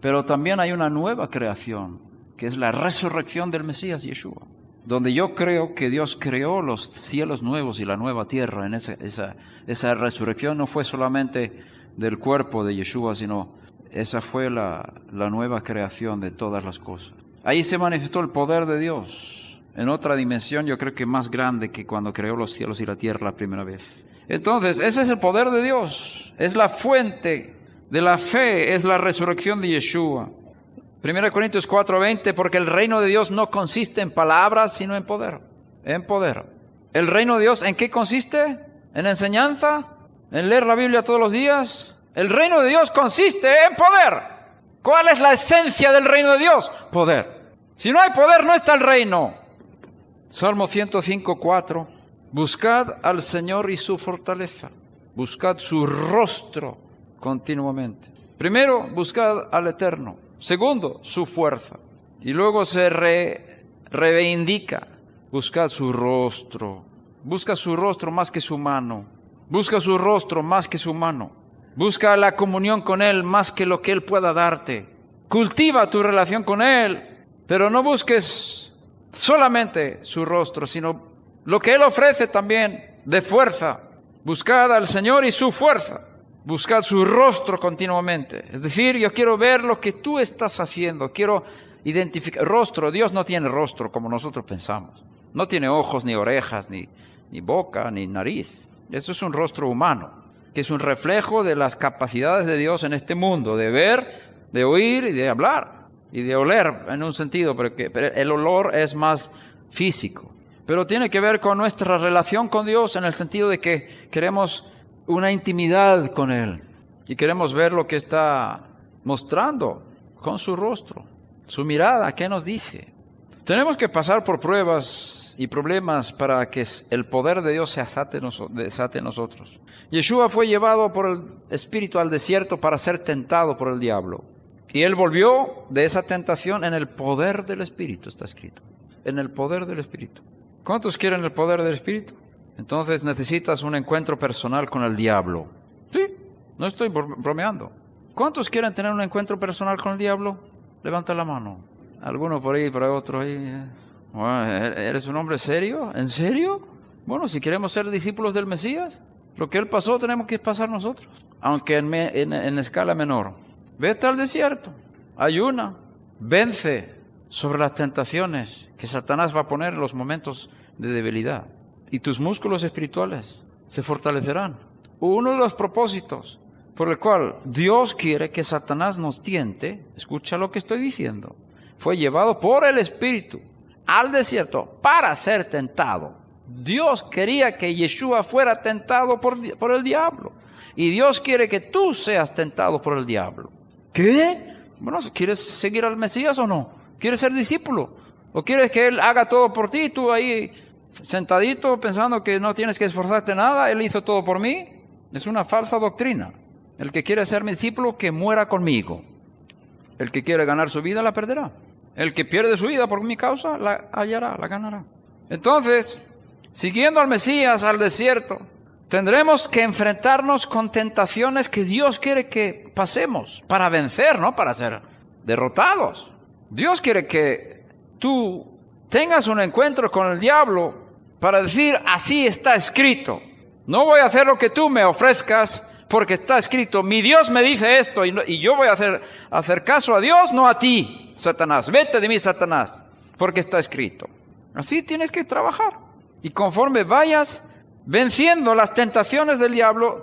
Pero también hay una nueva creación, que es la resurrección del Mesías Yeshua, donde yo creo que Dios creó los cielos nuevos y la nueva tierra. En esa resurrección no fue solamente del cuerpo de Yeshua, sino esa fue la nueva creación de todas las cosas. Ahí se manifestó el poder de Dios en otra dimensión, yo creo que más grande que cuando creó los cielos y la tierra la primera vez. Entonces, ese es el poder de Dios, es la fuente de la fe, es la resurrección de Yeshua. 1 Corintios 4:20, porque el reino de Dios no consiste en palabras, sino en poder. En poder. ¿El reino de Dios en qué consiste? ¿En enseñanza? ¿En leer la Biblia todos los días? El reino de Dios consiste en poder. ¿Cuál es la esencia del reino de Dios? Poder. Si no hay poder, no está el reino. Salmo 105:4. Buscad al Señor y su fortaleza. Buscad su rostro continuamente. Primero, buscad al Eterno. Segundo, su fuerza. Y luego se reivindica. Buscad su rostro. Busca su rostro más que su mano. Busca su rostro más que su mano. Busca la comunión con Él más que lo que Él pueda darte. Cultiva tu relación con Él, pero no busques solamente su rostro, sino lo que Él ofrece también de fuerza. Buscad al Señor y su fuerza. Buscad su rostro continuamente. Es decir, yo quiero ver lo que tú estás haciendo. Quiero identificar. Rostro, Dios no tiene rostro como nosotros pensamos. No tiene ojos, ni orejas, ni boca, ni nariz. Eso es un rostro humano, que es un reflejo de las capacidades de Dios en este mundo, de ver, de oír y de hablar, y de oler en un sentido, pero el olor es más físico. Pero tiene que ver con nuestra relación con Dios en el sentido de que queremos una intimidad con Él y queremos ver lo que está mostrando con su rostro, su mirada, ¿qué nos dice? Tenemos que pasar por pruebas y problemas para que el poder de Dios se desate en nosotros. Yeshua fue llevado por el Espíritu al desierto para ser tentado por el diablo. Y Él volvió de esa tentación en el poder del Espíritu, está escrito. En el poder del Espíritu. ¿Cuántos quieren el poder del Espíritu? Entonces necesitas un encuentro personal con el diablo. Sí, no estoy bromeando. ¿Cuántos quieren tener un encuentro personal con el diablo? Levanta la mano. Alguno por ahí, por otro ahí. Bueno, ¿eres un hombre serio? ¿En serio? Bueno, si queremos ser discípulos del Mesías, lo que Él pasó tenemos que pasar nosotros. Aunque en escala menor. Vete al desierto, ayuna, vence sobre las tentaciones que Satanás va a poner en los momentos de debilidad. Y tus músculos espirituales se fortalecerán. Uno de los propósitos por el cual Dios quiere que Satanás nos tiente, escucha lo que estoy diciendo, fue llevado por el Espíritu al desierto para ser tentado. Dios quería que Yeshua fuera tentado por el diablo. Y Dios quiere que tú seas tentado por el diablo. ¿Qué? Bueno, ¿quieres seguir al Mesías o no? ¿Quieres ser discípulo? ¿O quieres que Él haga todo por ti y tú ahí sentadito pensando que no tienes que esforzarte nada? Él hizo todo por mí. Es una falsa doctrina. El que quiere ser mi discípulo, que muera conmigo. El que quiere ganar su vida, la perderá. El que pierde su vida por mi causa, la hallará, la ganará. Entonces, siguiendo al Mesías al desierto, tendremos que enfrentarnos con tentaciones que Dios quiere que pasemos para vencer, no para ser derrotados. Dios quiere que tú tengas un encuentro con el diablo para decir, así está escrito. No voy a hacer lo que tú me ofrezcas porque está escrito. Mi Dios me dice esto y yo voy a hacer caso a Dios, no a ti, Satanás. Vete de mí, Satanás, porque está escrito. Así tienes que trabajar. Y conforme vayas venciendo las tentaciones del diablo,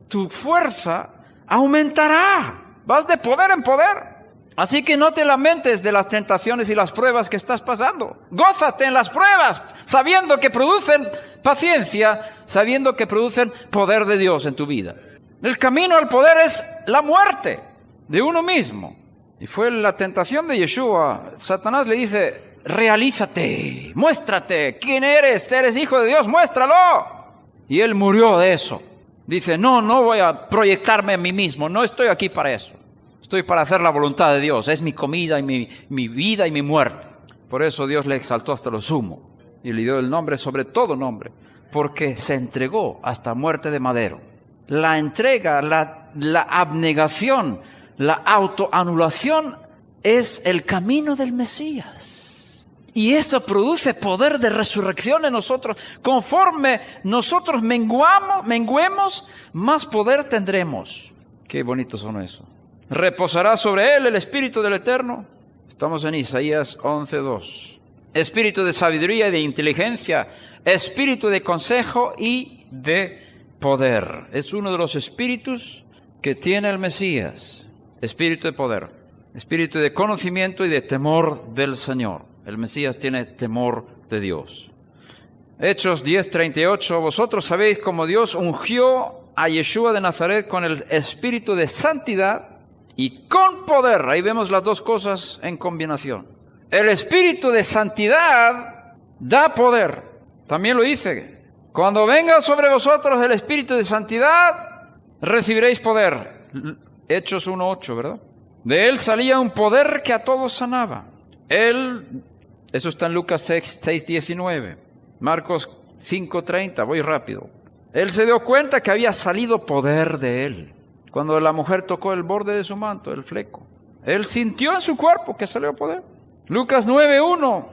tu fuerza aumentará. Vas de poder en poder. Así que no te lamentes de las tentaciones y las pruebas que estás pasando. Gózate en las pruebas, sabiendo que producen paciencia, sabiendo que producen poder de Dios en tu vida. El camino al poder es la muerte de uno mismo. Y fue la tentación de Yeshua. Satanás le dice, realízate, muéstrate, ¿quién eres? Eres hijo de Dios, muéstralo. Y él murió de eso. Dice, no voy a proyectarme en mí mismo, no estoy aquí para eso. Estoy para hacer la voluntad de Dios, es mi comida y mi vida y mi muerte. Por eso Dios le exaltó hasta lo sumo y le dio el nombre sobre todo nombre, porque se entregó hasta muerte de madero. La entrega, la abnegación, La autoanulación es el camino del Mesías. Y eso produce poder de resurrección en nosotros. Conforme nosotros menguemos, más poder tendremos. Qué bonitos son eso. Reposará sobre él el Espíritu del Eterno. Estamos en Isaías 11:2. Espíritu de sabiduría y de inteligencia, espíritu de consejo y de poder. Es uno de los espíritus que tiene el Mesías. Espíritu de poder, espíritu de conocimiento y de temor del Señor. El Mesías tiene temor de Dios. Hechos 10:38. Vosotros sabéis cómo Dios ungió a Yeshua de Nazaret con el espíritu de santidad y con poder. Ahí vemos las dos cosas en combinación. El espíritu de santidad da poder. También lo dice: cuando venga sobre vosotros el espíritu de santidad, recibiréis poder. Hechos 1:8, ¿verdad? De él salía un poder que a todos sanaba. Eso está en Lucas 6:19. Marcos 5:30, voy rápido. Él se dio cuenta que había salido poder de él. Cuando la mujer tocó el borde de su manto, el fleco, él sintió en su cuerpo que salió poder. Lucas 9:1,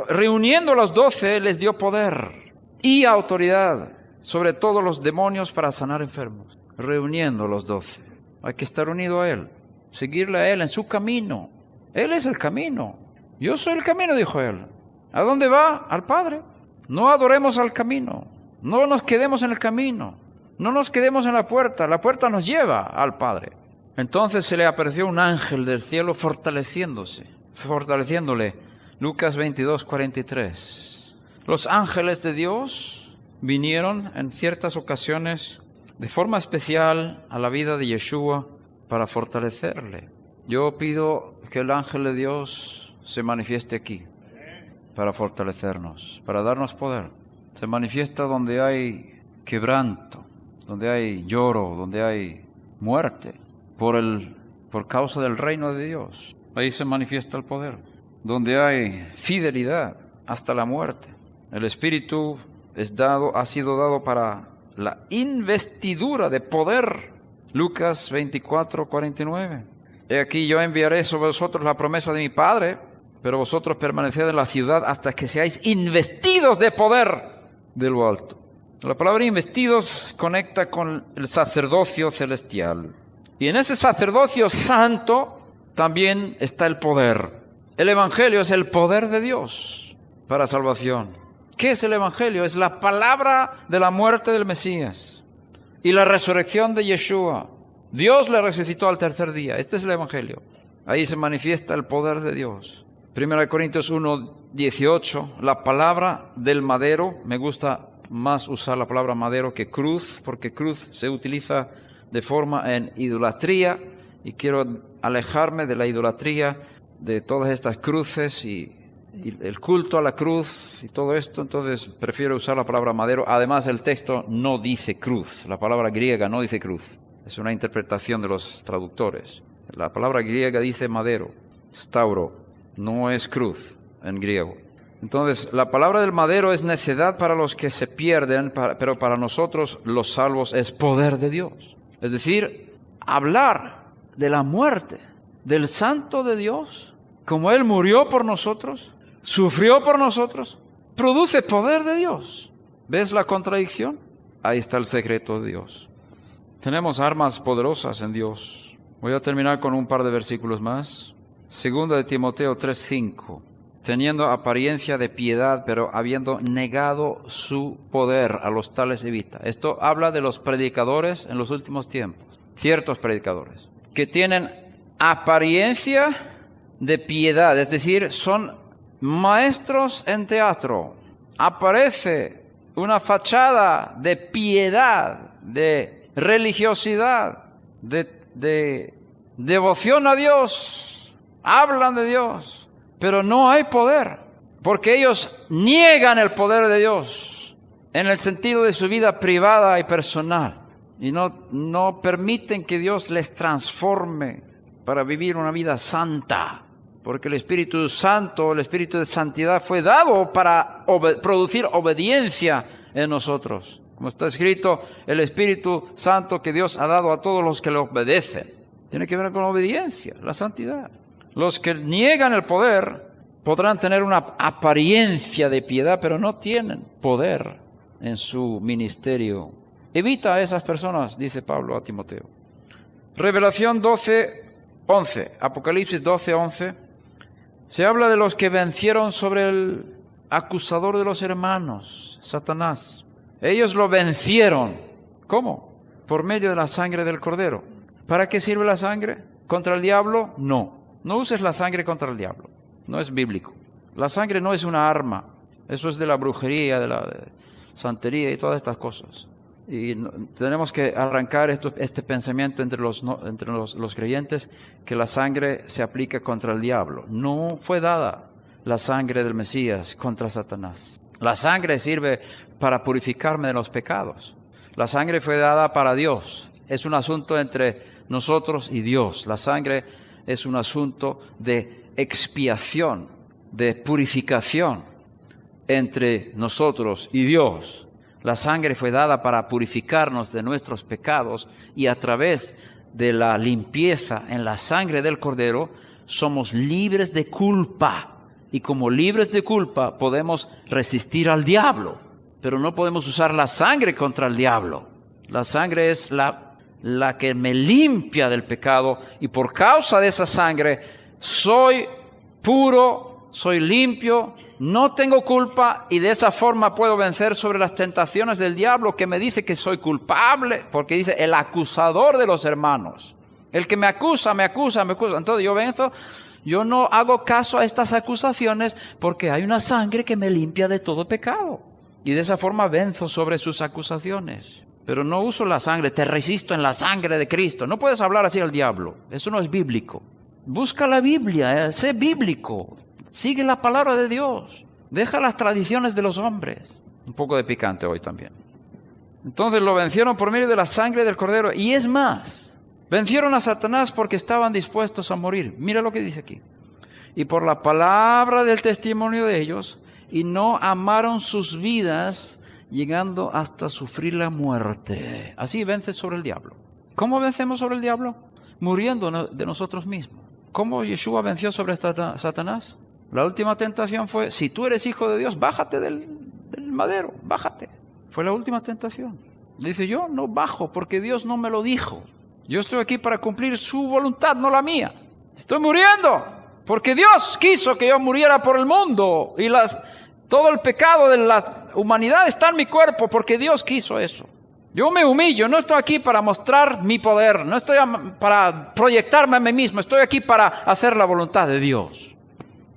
reuniendo a los 12, les dio poder y autoridad sobre todos los demonios para sanar enfermos. Reuniendo a los 12. Hay que estar unido a él, seguirle a él en su camino. Él es el camino. Yo soy el camino, dijo él. ¿A dónde va? Al Padre. No adoremos al camino. No nos quedemos en el camino. No nos quedemos en la puerta. La puerta nos lleva al Padre. Entonces se le apareció un ángel del cielo fortaleciéndole. Lucas 22:43. Los ángeles de Dios vinieron en ciertas ocasiones de forma especial a la vida de Yeshua para fortalecerle. Yo pido que el ángel de Dios se manifieste aquí para fortalecernos, para darnos poder. Se manifiesta donde hay quebranto, donde hay lloro, donde hay muerte, por causa del reino de Dios. Ahí se manifiesta el poder. Donde hay fidelidad hasta la muerte. El Espíritu ha sido dado para la investidura de poder. Lucas 24:49. He aquí yo enviaré sobre vosotros la promesa de mi Padre, pero vosotros permaneced en la ciudad hasta que seáis investidos de poder de lo alto. La palabra investidos conecta con el sacerdocio celestial. Y en ese sacerdocio santo también está el poder. El Evangelio es el poder de Dios para salvación. ¿Qué es el Evangelio? Es la palabra de la muerte del Mesías y la resurrección de Yeshua. Dios le resucitó al tercer día. Este es el Evangelio. Ahí se manifiesta el poder de Dios. 1 Corintios 1:18, la palabra del madero. Me gusta más usar la palabra madero que cruz, porque cruz se utiliza de forma en idolatría, y quiero alejarme de la idolatría, de todas estas cruces y el culto a la cruz y todo esto. Entonces prefiero usar la palabra madero. Además, el texto no dice cruz. La palabra griega no dice cruz. Es una interpretación de los traductores. La palabra griega dice madero, stauro, no es cruz en griego. Entonces, la palabra del madero es necedad para los que se pierden, pero para nosotros los salvos es poder de Dios. Es decir, hablar de la muerte del Santo de Dios, como Él murió por nosotros, sufrió por nosotros, produce poder de Dios. ¿Ves la contradicción? Ahí está el secreto de Dios. Tenemos armas poderosas en Dios. Voy a terminar con un par de versículos más. 2 de Timoteo 3:5. Teniendo apariencia de piedad, pero habiendo negado su poder, a los tales evita. Esto habla de los predicadores en los últimos tiempos. Ciertos predicadores que tienen apariencia de piedad, es decir, son maestros en teatro. Aparece una fachada de piedad, de religiosidad, de devoción a Dios. Hablan de Dios, pero no hay poder, porque ellos niegan el poder de Dios en el sentido de su vida privada y personal, y no permiten que Dios les transforme para vivir una vida santa, porque el Espíritu Santo, el Espíritu de santidad fue dado para producir obediencia en nosotros. Como está escrito, el Espíritu Santo que Dios ha dado a todos los que le obedecen. Tiene que ver con la obediencia, la santidad. Los que niegan el poder podrán tener una apariencia de piedad, pero no tienen poder en su ministerio. Evita a esas personas, dice Pablo a Timoteo. Revelación 12:11, Apocalipsis 12:11, se habla de los que vencieron sobre el acusador de los hermanos, Satanás. Ellos lo vencieron. ¿Cómo? Por medio de la sangre del Cordero. ¿Para qué sirve la sangre? ¿Contra el diablo? No. No uses la sangre contra el diablo. No es bíblico. La sangre no es una arma. Eso es de la brujería, de la santería y todas estas cosas. Y tenemos que arrancar este pensamiento entre los creyentes, que la sangre se aplica contra el diablo. No fue dada la sangre del Mesías contra Satanás. La sangre sirve para purificarme de los pecados. La sangre fue dada para Dios. Es un asunto entre nosotros y Dios. La sangre es un asunto de expiación, de purificación entre nosotros y Dios. La sangre fue dada para purificarnos de nuestros pecados, y a través de la limpieza en la sangre del Cordero somos libres de culpa. Y como libres de culpa podemos resistir al diablo, pero no podemos usar la sangre contra el diablo. La sangre es la que me limpia del pecado, y por causa de esa sangre soy puro, soy limpio, no tengo culpa, y de esa forma puedo vencer sobre las tentaciones del diablo, que me dice que soy culpable, porque dice el acusador de los hermanos. El que me acusa. Entonces yo venzo, yo no hago caso a estas acusaciones, porque hay una sangre que me limpia de todo pecado. Y de esa forma venzo sobre sus acusaciones. Pero no uso la sangre, te resisto en la sangre de Cristo. No puedes hablar así al diablo, eso no es bíblico. Busca la Biblia, sé bíblico. Sigue la palabra de Dios. Deja las tradiciones de los hombres. Un poco de picante hoy también. Entonces lo vencieron por medio de la sangre del Cordero. Y es más, vencieron a Satanás porque estaban dispuestos a morir. Mira lo que dice aquí. Y por la palabra del testimonio de ellos, y no amaron sus vidas, llegando hasta sufrir la muerte. Así vences sobre el diablo. ¿Cómo vencemos sobre el diablo? Muriendo de nosotros mismos. ¿Cómo Yeshua venció sobre Satanás? La última tentación fue: si tú eres hijo de Dios, bájate del madero, bájate. Fue la última tentación. Dice: yo no bajo porque Dios no me lo dijo. Yo estoy aquí para cumplir su voluntad, no la mía. Estoy muriendo porque Dios quiso que yo muriera por el mundo, y todo el pecado de la humanidad está en mi cuerpo porque Dios quiso eso. Yo me humillo, no estoy aquí para mostrar mi poder, no estoy para proyectarme a mí mismo, estoy aquí para hacer la voluntad de Dios,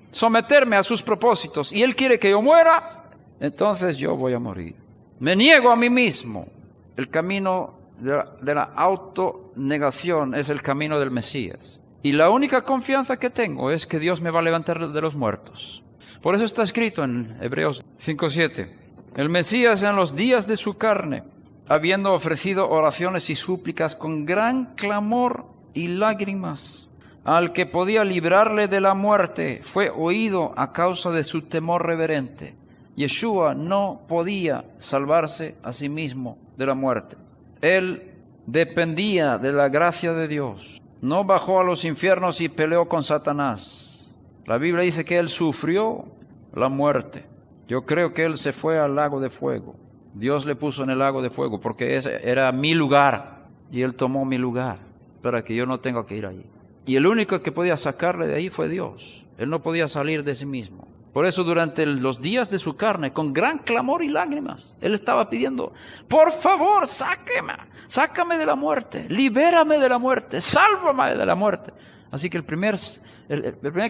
someterme a sus propósitos. Y Él quiere que yo muera, entonces yo voy a morir. Me niego a mí mismo. El camino de la autonegación es el camino del Mesías. Y la única confianza que tengo es que Dios me va a levantar de los muertos. Por eso está escrito en Hebreos 5:7. El Mesías en los días de su carne, habiendo ofrecido oraciones y súplicas con gran clamor y lágrimas, al que podía librarle de la muerte, fue oído a causa de su temor reverente. Yeshua no podía salvarse a sí mismo de la muerte. Él dependía de la gracia de Dios. No bajó a los infiernos y peleó con Satanás. La Biblia dice que Él sufrió la muerte. Yo creo que Él se fue al lago de fuego. Dios le puso en el lago de fuego porque ese era mi lugar, y Él tomó mi lugar para que yo no tenga que ir allí. Y el único que podía sacarle de ahí fue Dios. Él no podía salir de sí mismo. Por eso durante los días de su carne, con gran clamor y lágrimas, Él estaba pidiendo: por favor, sácame de la muerte, libérame de la muerte, sálvame de la muerte. Así que el primer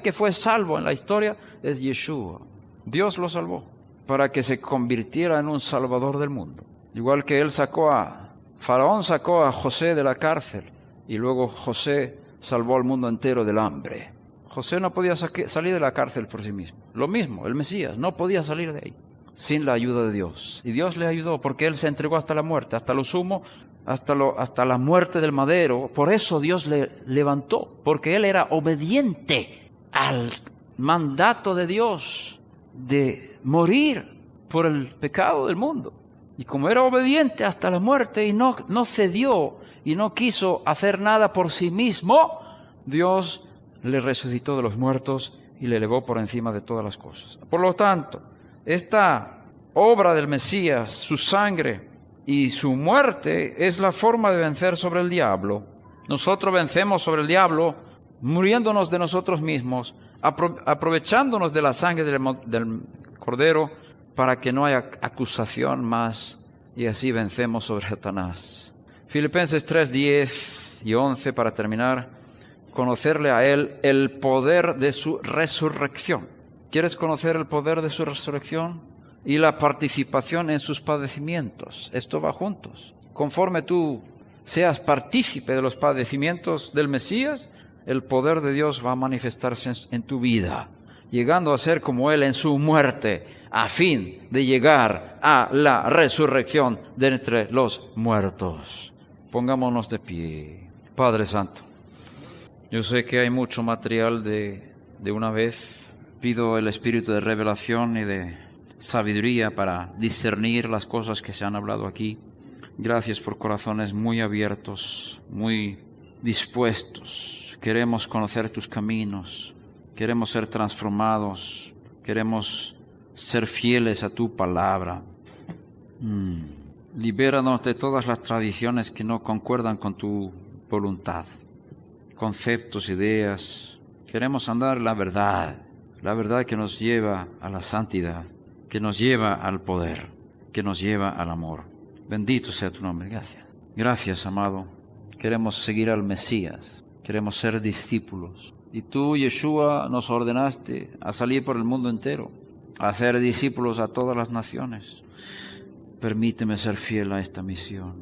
que fue salvo en la historia es Yeshua. Dios lo salvó para que se convirtiera en un salvador del mundo. Igual que Faraón sacó a José de la cárcel, y luego José salvó al mundo entero del hambre. José no podía salir de la cárcel por sí mismo. Lo mismo, el Mesías no podía salir de ahí sin la ayuda de Dios. Y Dios le ayudó porque Él se entregó hasta la muerte, hasta lo sumo, hasta la muerte del madero. Por eso Dios le levantó, porque Él era obediente al mandato de Dios de morir por el pecado del mundo. Y como era obediente hasta la muerte y no cedió y no quiso hacer nada por sí mismo, Dios le resucitó de los muertos y le elevó por encima de todas las cosas. Por lo tanto, esta obra del Mesías, su sangre y su muerte es la forma de vencer sobre el diablo. Nosotros vencemos sobre el diablo muriéndonos de nosotros mismos, aprovechándonos de la sangre del Cordero para que no haya acusación más, y así vencemos sobre Satanás. Filipenses 3, 10 y 11 para terminar. Conocerle a Él el poder de su resurrección. ¿Quieres conocer el poder de su resurrección? Y la participación en sus padecimientos. Esto va juntos. Conforme tú seas partícipe de los padecimientos del Mesías, el poder de Dios va a manifestarse en tu vida, llegando a ser como Él en su muerte, a fin de llegar a la resurrección de entre los muertos. Pongámonos de pie. Padre Santo, yo sé que hay mucho material de una vez. Pido el espíritu de revelación y de sabiduría para discernir las cosas que se han hablado aquí. Gracias por corazones muy abiertos, muy dispuestos. Queremos conocer tus caminos, queremos ser transformados, queremos ser fieles a tu palabra. Libéranos de todas las tradiciones que no concuerdan con tu voluntad, conceptos, ideas. Queremos andar en la verdad que nos lleva a la santidad, que nos lleva al poder, que nos lleva al amor. Bendito sea tu nombre. Gracias. Gracias, amado. Queremos seguir al Mesías. Queremos ser discípulos. Y tú, Yeshua, nos ordenaste a salir por el mundo entero, a hacer discípulos a todas las naciones. Permíteme ser fiel a esta misión.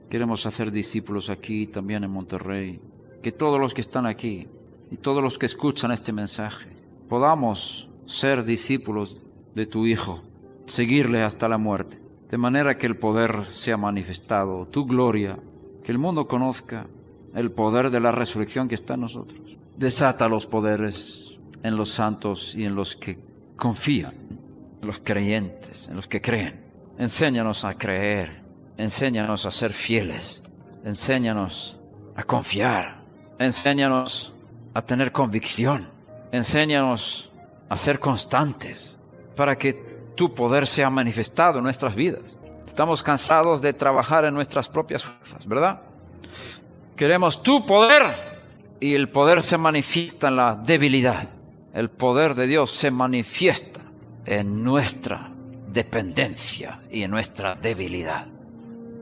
Queremos hacer discípulos aquí, también en Monterrey. Que todos los que están aquí y todos los que escuchan este mensaje podamos ser discípulos de tu Hijo, seguirle hasta la muerte, de manera que el poder sea manifestado, tu gloria, que el mundo conozca el poder de la resurrección que está en nosotros. Desata los poderes en los santos y en los que confían, en los creyentes, en los que creen. Enséñanos a creer, enséñanos a ser fieles, enséñanos a confiar, enséñanos a tener convicción, enséñanos a ser constantes para que tu poder sea manifestado en nuestras vidas. Estamos cansados de trabajar en nuestras propias fuerzas, ¿verdad? Queremos tu poder, y el poder se manifiesta en la debilidad. El poder de Dios se manifiesta en nuestra dependencia y en nuestra debilidad.